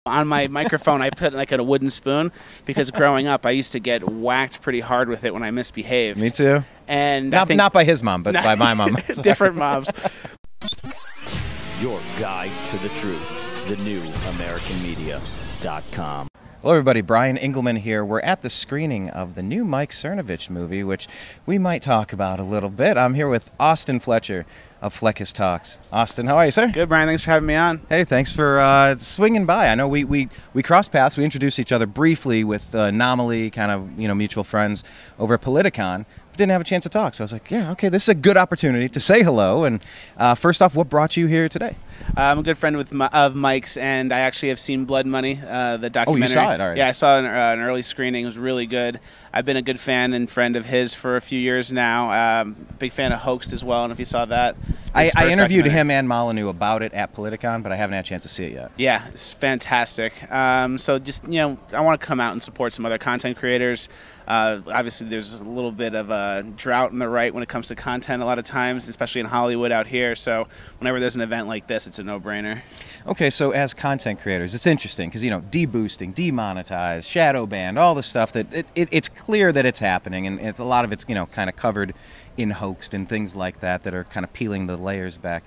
On my microphone, I put like a wooden spoon because growing up, I used to get whacked pretty hard with it when I misbehaved. Me too. And not by his mom, but by my mom. Different moms. Your guide to the truth. TheNewAmericanMedia.com. Hello everybody, Brian Engelman here. We're at the screening of the new Mike Cernovich movie, which we might talk about a little bit. I'm here with Austen Fletcher of Fleccas Talks. Austin, how are you, sir? Good, Brian. Thanks for having me on. Hey, thanks for swinging by. I know we crossed paths. We introduced each other briefly with Anomaly, kind of, mutual friends over at Politicon. Didn't have a chance to talk, so I was like, yeah, okay, this is a good opportunity to say hello. And first off, what brought you here today? I'm a good friend of Mike's, and I actually have seen Blood Money, the documentary. Oh, you saw it already? Yeah, I saw an early screening. It was really good. I've been a good fan and friend of his for a few years now. Big fan of Hoaxed as well, and if you saw that. I interviewed him and Molyneux about it at Politicon, but I haven't had a chance to see it yet. Yeah, it's fantastic. So just, I want to come out and support some other content creators. Obviously, there's a little bit of a drought in the right when it comes to content a lot of times, especially in Hollywood out here. So whenever there's an event like this, it's a no-brainer. Okay, so as content creators, it's interesting because, deboosting, demonetize, shadow banned, all the stuff that it's clear that it's happening, and a lot of it's, kind of covered in Hoaxed and things like that are kind of peeling the layers back.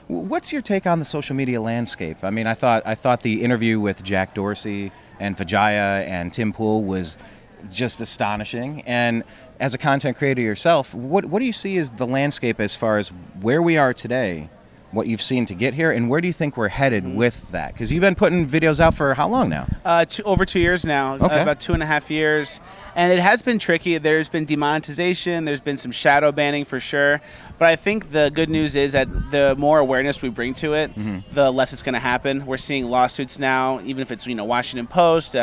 What's your take on the social media landscape? I mean, I thought the interview with Jack Dorsey and Vijaya and Tim Pool was just astonishing. And as a content creator yourself, what do you see as the landscape as far as where we are today, what you've seen to get here, and where do you think we're headed with that? Because you've been putting videos out for how long now? Over 2 years now, okay. About 2.5 years. And it has been tricky. There's been demonetization, there's been some shadow banning for sure. But I think the good news is that the more awareness we bring to it, the less it's going to happen. We're seeing lawsuits now, even if it's Washington Post,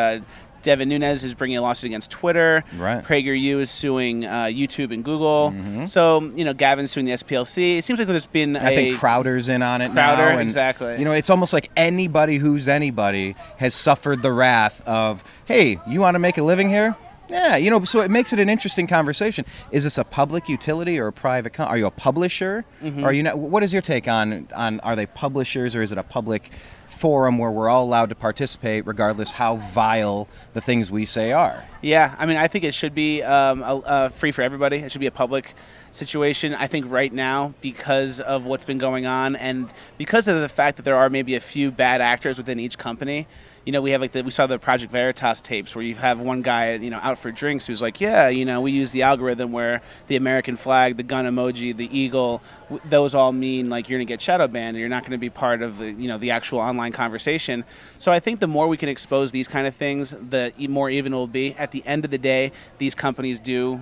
Devin Nunes is bringing a lawsuit against Twitter. Right. PragerU is suing YouTube and Google. So, Gavin's suing the SPLC. It seems like there's been I think Crowder's in on it now. and, exactly. It's almost like anybody who's anybody has suffered the wrath of, hey, you want to make a living here? Yeah, so it makes it an interesting conversation. Is this a public utility or a private are you a publisher? Are you not, what is your take on are they publishers, or is it a public forum where we're all allowed to participate regardless how vile the things we say are? Yeah, I think it should be free for everybody. It should be a public situation. I think right now, because of what's been going on and because of the fact that there are maybe a few bad actors within each company, we have we saw the Project Veritas tapes where you have one guy, out for drinks who's like, yeah, we use the algorithm where the American flag, the gun emoji, the eagle, those all mean like you're going to get shadow banned and you're not going to be part of the, the actual online conversation. So I think the more we can expose these kind of things, the more even it will be. At the end of the day, these companies do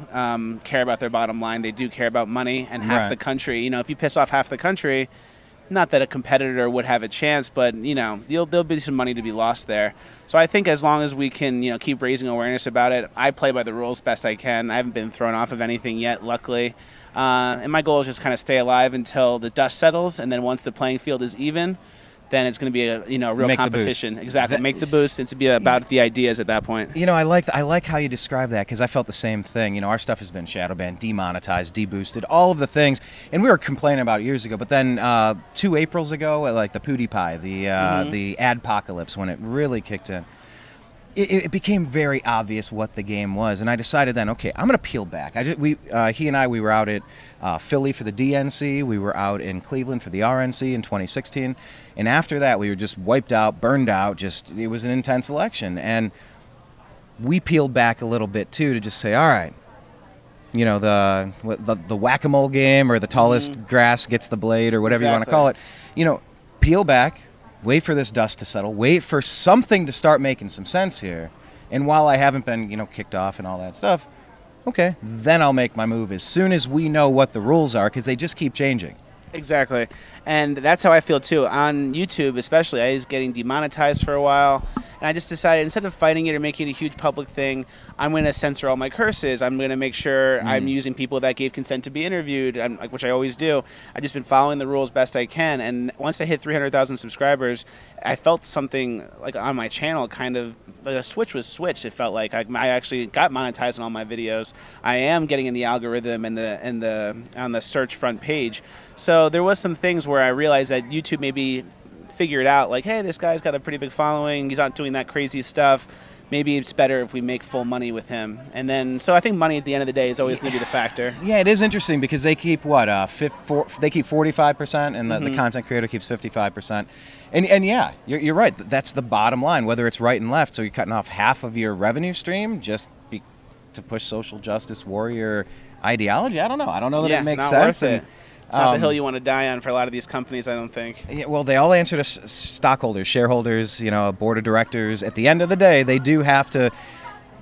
care about their bottom line. They do care about money, and half the country, if you piss off half the country, not that a competitor would have a chance, but, there'll be some money to be lost there. So I think as long as we can, keep raising awareness about it, I play by the rules best I can. I haven't been thrown off of anything yet, luckily. And my goal is just kind of stay alive until the dust settles, and then once the playing field is even, then it's going to be a real competition. Exactly, make the boost. It's to be about the ideas at that point. I like how you describe that, because I felt the same thing. Our stuff has been shadow banned, demonetized, deboosted, all of the things, and we were complaining about it years ago. But then 2 Aprils ago, like the PewDiePie, the adpocalypse, when it really kicked in, it became very obvious what the game was, and I decided then, okay, I'm going to peel back. He and I were out at Philly for the DNC. We were out in Cleveland for the RNC in 2016. And after that, we were just wiped out, burned out. It was an intense election. And we peeled back a little bit, too, to just say, all right, the whack-a-mole game, or the tallest grass gets the blade, or whatever you want to call it. Peel back, wait for this dust to settle, wait for something to start making some sense here. And while I haven't been, kicked off and all that stuff, okay, then I'll make my move as soon as we know what the rules are, because they just keep changing. Exactly. And that's how I feel too. On YouTube especially, I was getting demonetized for a while, and I just decided instead of fighting it or making it a huge public thing, I'm going to censor all my curses. I'm going to make sure I'm using people that gave consent to be interviewed, which I always do. I've just been following the rules best I can, and once I hit 300,000 subscribers, I felt something like on my channel, kind of like a switch was switched. It felt like I actually got monetized on all my videos. I am getting in the algorithm and on the search front page. So there was some things where I realized that YouTube maybe figured out, like, hey, this guy's got a pretty big following. He's not doing that crazy stuff. Maybe it's better if we make full money with him. And then, so I think money at the end of the day is always going to be the factor. Yeah, it is interesting because they keep what they keep 45%, and the content creator keeps 55%. And yeah, you're right. That's the bottom line. Whether it's right and left, so you're cutting off half of your revenue stream just to push social justice warrior ideology. I don't know. I don't know that it makes sense. Worth it. It's not the hill you want to die on for a lot of these companies, I don't think. Yeah, well, they all answer to stockholders, shareholders, a board of directors. At the end of the day, they do have to,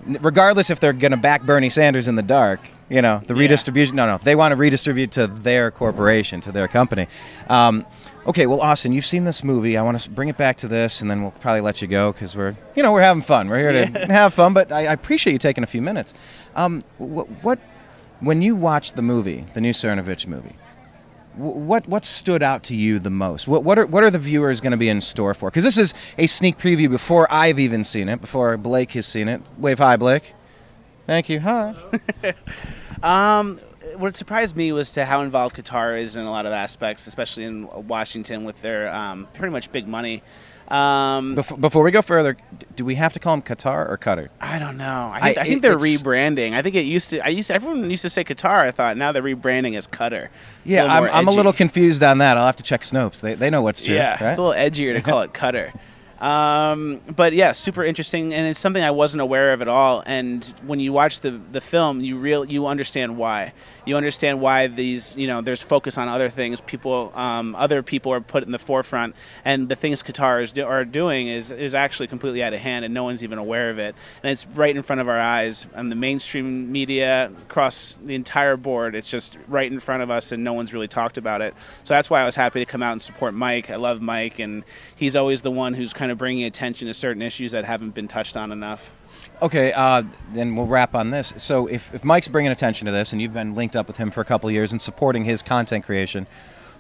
regardless if they're going to back Bernie Sanders in the dark, the redistribution. No, they want to redistribute to their corporation, to their company. Okay, well, Austen, you've seen this movie. I want to bring it back to this, and then we'll probably let you go because we're having fun. We're here to have fun, but I appreciate you taking a few minutes. When you watched the movie, the new Cernovich movie, what stood out to you the most? What are the viewers going to be in store for? Because this is a sneak preview before I've even seen it, before Blake has seen it. Wave hi, Blake. Thank you. Hi. What surprised me was to how involved Qatar is in a lot of aspects, especially in Washington with their pretty much big money. Before we go further, do we have to call them Qatar or Qatar? I don't know. I think they're rebranding. I think everyone used to say Qatar. I thought now they're rebranding as Qatar. Yeah, I'm a little confused on that. I'll have to check Snopes. They know what's true. Yeah, right? It's a little edgier to call it Qatar. But yeah, super interesting, and it's something I wasn't aware of at all. And when you watch the film, you understand why. You understand why these there's focus on other things. Other people are put in the forefront, and the things Qatar are doing is actually completely out of hand, and no one's even aware of it. And it's right in front of our eyes, and the mainstream media across the entire board. It's just right in front of us, and no one's really talked about it. So that's why I was happy to come out and support Mike. I love Mike, and he's always the one who's kind of bringing attention to certain issues that haven't been touched on enough. Okay, then we'll wrap on this. So if Mike's bringing attention to this, and you've been linked up with him for a couple of years and supporting his content creation,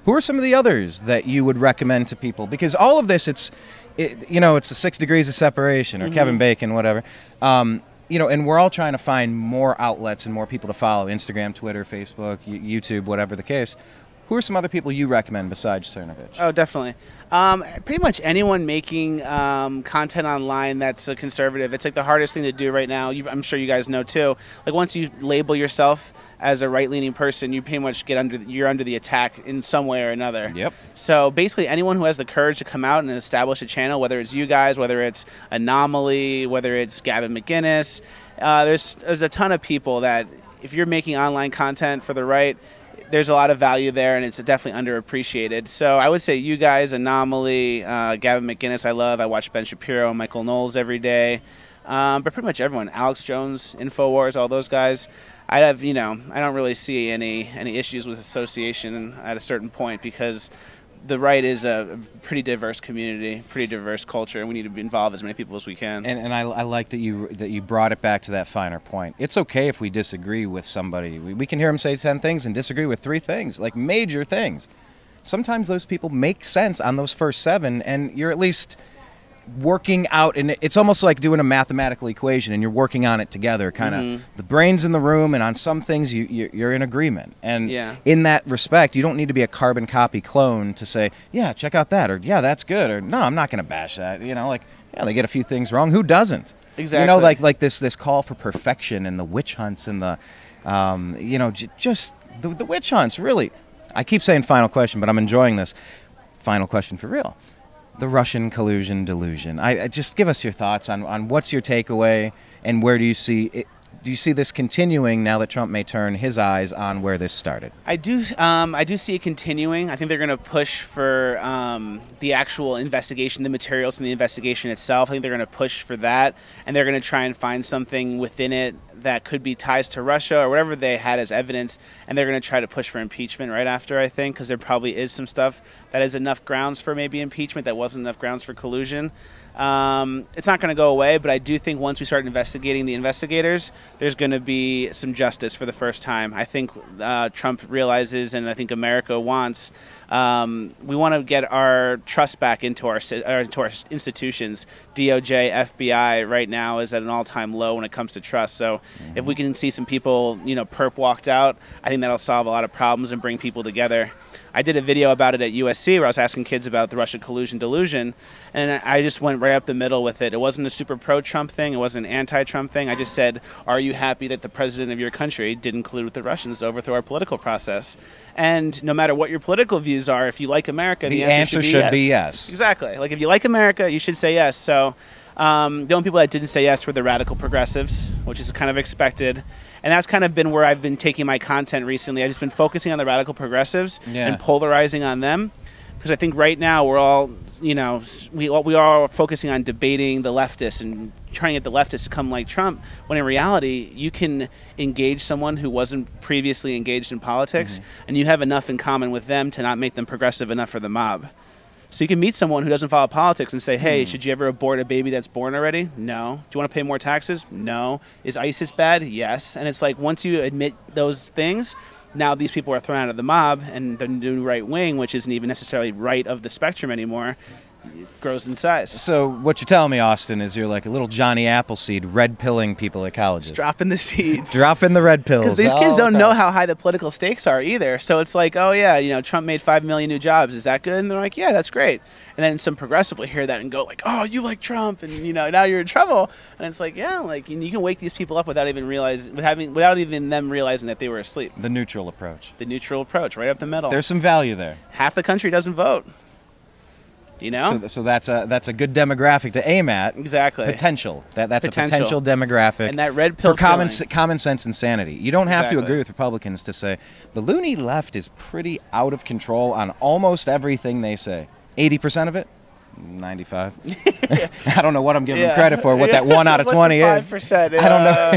who are some of the others that you would recommend to people? Because all of this, it's the 6 degrees of separation, or Kevin Bacon, whatever. And we're all trying to find more outlets and more people to follow: Instagram, Twitter, Facebook, YouTube, whatever the case. Who are some other people you recommend besides Cernovich? Oh, definitely. Pretty much anyone making content online that's a conservative. It's like the hardest thing to do right now. I'm sure you guys know too. Like once you label yourself as a right-leaning person, you pretty much you're under the attack in some way or another. Yep. So basically, anyone who has the courage to come out and establish a channel, whether it's you guys, whether it's Anomaly, whether it's Gavin McInnes, there's a ton of people that if you're making online content for the right, there's a lot of value there, and it's definitely underappreciated. So I would say you guys, Anomaly, Gavin McInnes I love. I watch Ben Shapiro and Michael Knowles every day. But pretty much everyone. Alex Jones, InfoWars, all those guys. I don't really see any issues with association at a certain point because the right is a pretty diverse community, pretty diverse culture, and we need to involve as many people as we can. And I like that you brought it back to that finer point. It's okay if we disagree with somebody. We can hear them say 10 things and disagree with 3 things, like major things. Sometimes those people make sense on those first 7, and you're at least working out, and it's almost like doing a mathematical equation, and you're working on it together, kind of the brain's in the room, and on some things you're in agreement. And in that respect, you don't need to be a carbon copy clone to say, yeah, check out that, or yeah, that's good, or no, I'm not going to bash that. They get a few things wrong. Who doesn't? Exactly. Like this call for perfection and the witch hunts and the just the witch hunts. Really, I keep saying final question, but I'm enjoying this. Final question for real. The Russian collusion delusion. I just give us your thoughts on what's your takeaway, and where do you see it? Do you see this continuing now that Trump may turn his eyes on where this started? I do see it continuing. I think they're going to push for the actual investigation, the materials from the investigation itself. I think they're going to push for that, and they're going to try and find something within it that could be ties to Russia or whatever they had as evidence, and they're going to try to push for impeachment right after, I think, because there probably is some stuff that is enough grounds for maybe impeachment that wasn't enough grounds for collusion. It's not going to go away, but I do think once we start investigating the investigators, there's going to be some justice for the first time. I think Trump realizes, and I think America wants, we want to get our trust back into our institutions. DOJ, FBI right now is at an all-time low when it comes to trust. So if we can see some people, perp walked out, I think that'll solve a lot of problems and bring people together. I did a video about it at USC where I was asking kids about the Russia collusion delusion, and I just went right up the middle with it. It wasn't a super pro-Trump thing. It wasn't an anti-Trump thing. I just said, are you happy that the president of your country didn't collude with the Russians to overthrow our political process? And no matter what your political views are, if you like America, the answer should be yes. Exactly. Like, if you like America, you should say yes. So the only people that didn't say yes were the radical progressives, which is kind of expected. And that's kind of been where I've been taking my content recently. I've just been focusing on the radical progressives and polarizing on them. Because I think right now we're all, we are focusing on debating the leftists and trying to get the leftists to come like Trump, when in reality, you can engage someone who wasn't previously engaged in politics, and you have enough in common with them to not make them progressive enough for the mob. So you can meet someone who doesn't follow politics and say, hey, should you ever abort a baby that's born already? No. Do you want to pay more taxes? No. Is ISIS bad? Yes. And it's like, once you admit those things, now these people are thrown out of the mob, and the new right wing, which isn't even necessarily right of the spectrum anymore, grows in size. So what you're telling me, Austen, is you're like a little Johnny Appleseed red-pilling people at colleges. Just dropping the seeds. Dropping the red pills. Because these kids don't know how high the political stakes are either. So it's like, oh yeah, Trump made 5 million new jobs. Is that good? And they're like, yeah, that's great. And then some progressive will hear that and go like, oh, you like Trump, and now you're in trouble. And it's like, yeah, like you can wake these people up without even without even them realizing that they were asleep. The neutral approach. The neutral approach, right up the middle. There's some value there. Half the country doesn't vote. So that's a good demographic to aim at. Exactly. Potential. That's a potential demographic. And that red pill for common sense insanity. You don't have to agree with Republicans to say the loony left is pretty out of control on almost everything they say. 80% of it? 95. I don't know what I'm giving them credit for. What that 1 out of 20 is. 5%. I don't know.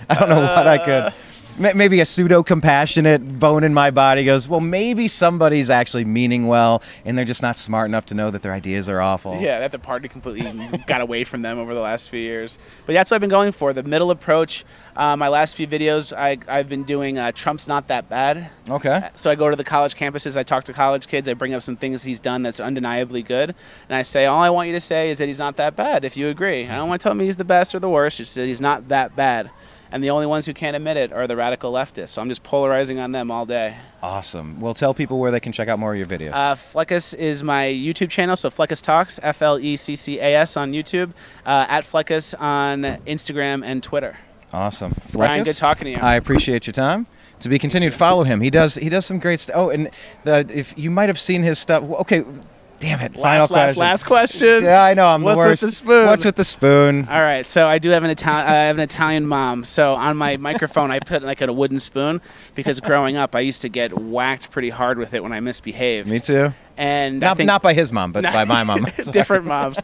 I don't know what I could. Maybe a pseudo-compassionate bone in my body goes, well, maybe somebody's actually meaning well, and they're just not smart enough to know that their ideas are awful. Yeah, that the party completely got away from them over the last few years. But that's what I've been going for, the middle approach. My last few videos, I've been doing Trump's Not That Bad. Okay. So I go to the college campuses, I talk to college kids, I bring up some things he's done that's undeniably good, and I say, all I want you to say is that he's not that bad, if you agree. I don't want to tell me he's the best or the worst, just that he's not that bad. And the only ones who can't admit it are the radical leftists. So I'm just polarizing on them all day. Awesome. Well, tell people where they can check out more of your videos. Fleccas is my YouTube channel, so Fleccas Talks, Fleccas on YouTube, at Fleccas on Instagram and Twitter. Awesome. Fleccas, Brian, good talking to you. I appreciate your time. To be continued, follow him. He does some great stuff. Oh, and if you might have seen his stuff. Okay. Damn it! Last question. Yeah, I know. I'm the worst. What's with the spoon? What's with the spoon? All right. So I do have I have an Italian mom. So on my microphone, I put like a wooden spoon because growing up, I used to get whacked pretty hard with it when I misbehaved. Me too. And not by his mom, but by my mom. Different moms.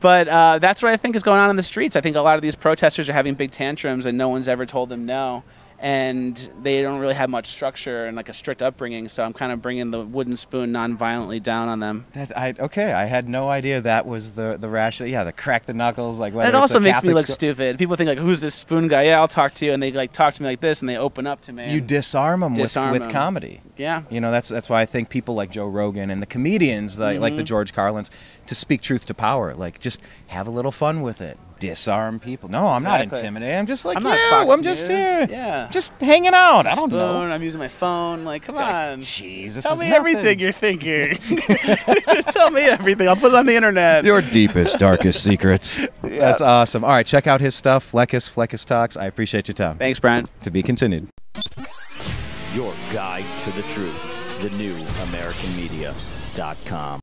But that's what I think is going on in the streets. I think a lot of these protesters are having big tantrums, and no one's ever told them no. And they don't really have much structure and like a strict upbringing, so I'm kind of bringing the wooden spoon non-violently down on them. Okay, I had no idea that was the rational. Yeah, the crack the knuckles, like. It also makes me look stupid. People think like, who's this spoon guy? Yeah, I'll talk to you, and they like talk to me like this, and they open up to me. You disarm them with comedy. Yeah. That's why I think people like Joe Rogan and the comedians like the George Carlins to speak truth to power. Like, just have a little fun with it. Disarm people. No, I'm not intimidated. I'm just like, I'm just here. Yeah. Just hanging out. I don't know. I'm using my phone. Like, come on. Jeez, Tell me everything you're thinking. Tell me everything. I'll put it on the internet. Your deepest, darkest secrets. Yeah. That's awesome. All right, check out his stuff. Fleccas Talks. I appreciate your time. Thanks, Brian. To be continued. Your guide to the truth. TheNewAmericanMedia.com.